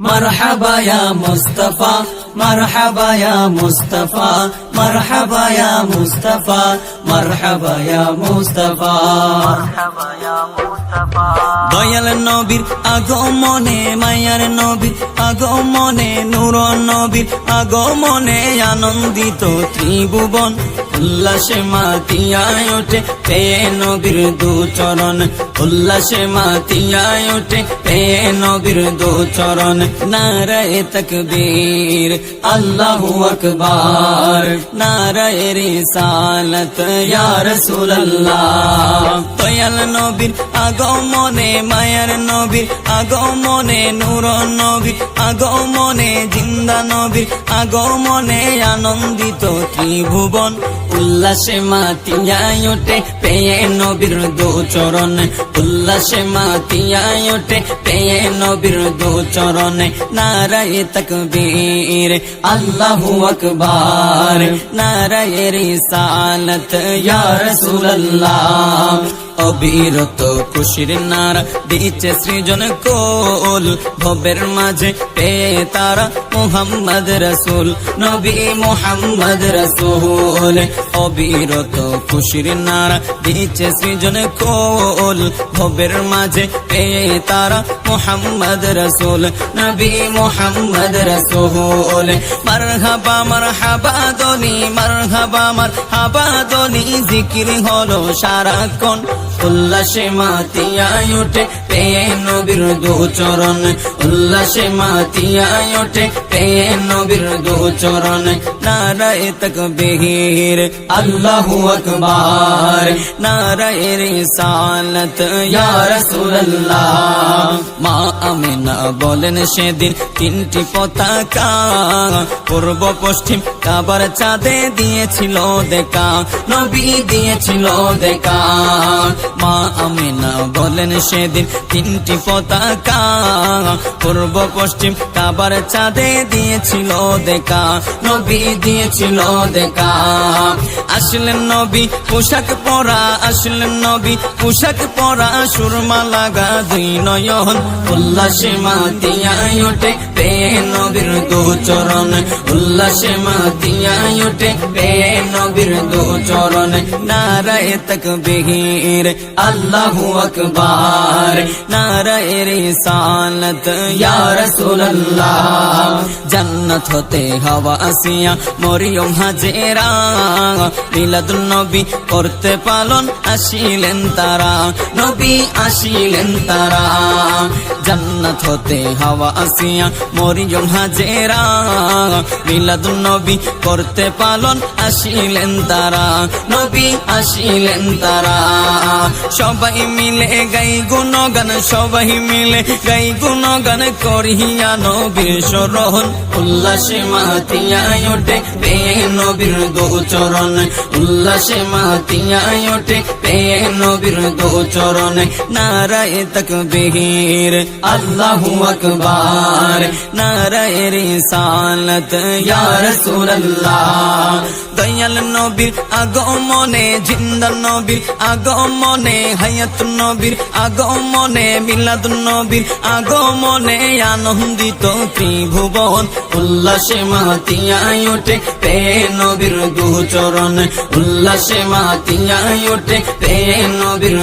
مرحبا يا مصطفى مرحبا يا مصطفى مرحبا يا مصطفى مرحبا يا مصطفى দয়াল নবীর আগমনে মায়ার নবীর আগমনে নূর নবীর আগমনে আনন্দিত ত্রিভুবন উল্লাসে মাতিয়ায় ওঠে পেয়ে নবীর দু চরণ উল্লাসে মাতিয়ায় ওঠে পেয়ে নবীর দু চরণ নারায়ে তাকবীর আল্লাহু আকবার নারায়ে রিসালাত ইয়া রাসূলুল্লাহ দয়াল নবীর আগমনে মায়ার নবীর আগমনে নূর নবীর আগমনে জিন্দা নবীর আগমনে আনন্দিত ত্রিভুবন উল্লাসে মাতিয়ায় ওঠে পেয়ে নবীর দু চরণ উল্লাসে মাতিয়ায় ওঠে পেয়ে নবীর দু চরণ নারায়ে তাকবীর আল্লাহু আকবার নারায়ে রিসালাত ইয়া রাসূলুল্লাহ অবিরত খুশির নারা দিচ্ছে সৃজন কোল ভবের মাঝে পেয়ে তারা মুহাম্মদ রাসূল নবী মুহাম্মদ রাসূল অবিরত খুশির নারা দিচ্ছে সৃজন কোল ভবের মাঝে পেয়ে তারা মুহাম্মদ রাসূল নবী মুহাম্মদ রাসূল মারহাবা মারহাবা দনি জিকির হলো সারাক্ষণ উল্লাসে মাতিয়ায় ওঠে পেয়ে নবীর দু চরণ উল্লাসে মাতিয়ায় ওঠে পেয়ে নবীর দু চরণ নারায়ে তাকবীর আল্লাহু আকবার নারায়ে রিসালাত ইয়া রাসূলুল্লাহ মা আমিনা বলেন সেদিন তিনটি পতাকা পূর্ব পশ্চিম কাবার চাঁদে দিয়েছিল দেখা নবী দিয়েছিল দেখা মা আমিনা বলেন সেদিন তিনটি পতাকা পূর্ব পশ্চিম কাবার চাঁদে দিয়েছিল দেখা নবী দিয়েছিল দেখা আসলেন নবী পোশাক পরা আসলেন নবী পোশাক পরা সুরমা লাগা দুই নয়ন উল্লাসে মাতিয়ায় ওঠে পেয়ে নবীর দু চরণ উল্লাসে মাতিয়ায় ওঠে পেয়ে নবীর দু চরণ নারায়ে তাকবীর আল্লাহু আকবার নারায়ে রিসালাত ইয়া রাসূলুল্লাহ জান্নাত হতে হাওয়া আসিয়া মরিয়ম হাজেরা মিলাদুন নবী করতে পালন আসিলেন তারা নবী আসিলেন তারা জান্নাত হতে হাওয়া আসিয়া মরিয়ম হাজেরা মিলাদুন নবী করতে পালন আসিলেন তারা নবী আসিলেন তারা সবাই মিলে গাই গুণগান সবাই মিলে গাই গুণগান করিয়া নবীর শরণ উল্লাসে মাতিয়ায় ওঠে পেয়ে নবীর দু চরণ উল্লাসে মাতিয়ায় ওঠে পেয়ে নবীর দু চরণ নারায়ে তাকবীর আল্লাহু আকবার নারায়ে রিসালাত ইয়া রাসূলুল্লাহ দয়াল নবীর আগমনে জিন্দা নবীর আগমনে হায়াত নবীর আগমনে মিলাদ নবীর আগমনে আনন্দিত ত্রিভুবন উল্লাসে মাতিয়ায় ওঠে পেয়ে নবীর দু চরণ উল্লাসে মাতিয়ায় ওঠে পেয়ে নবীর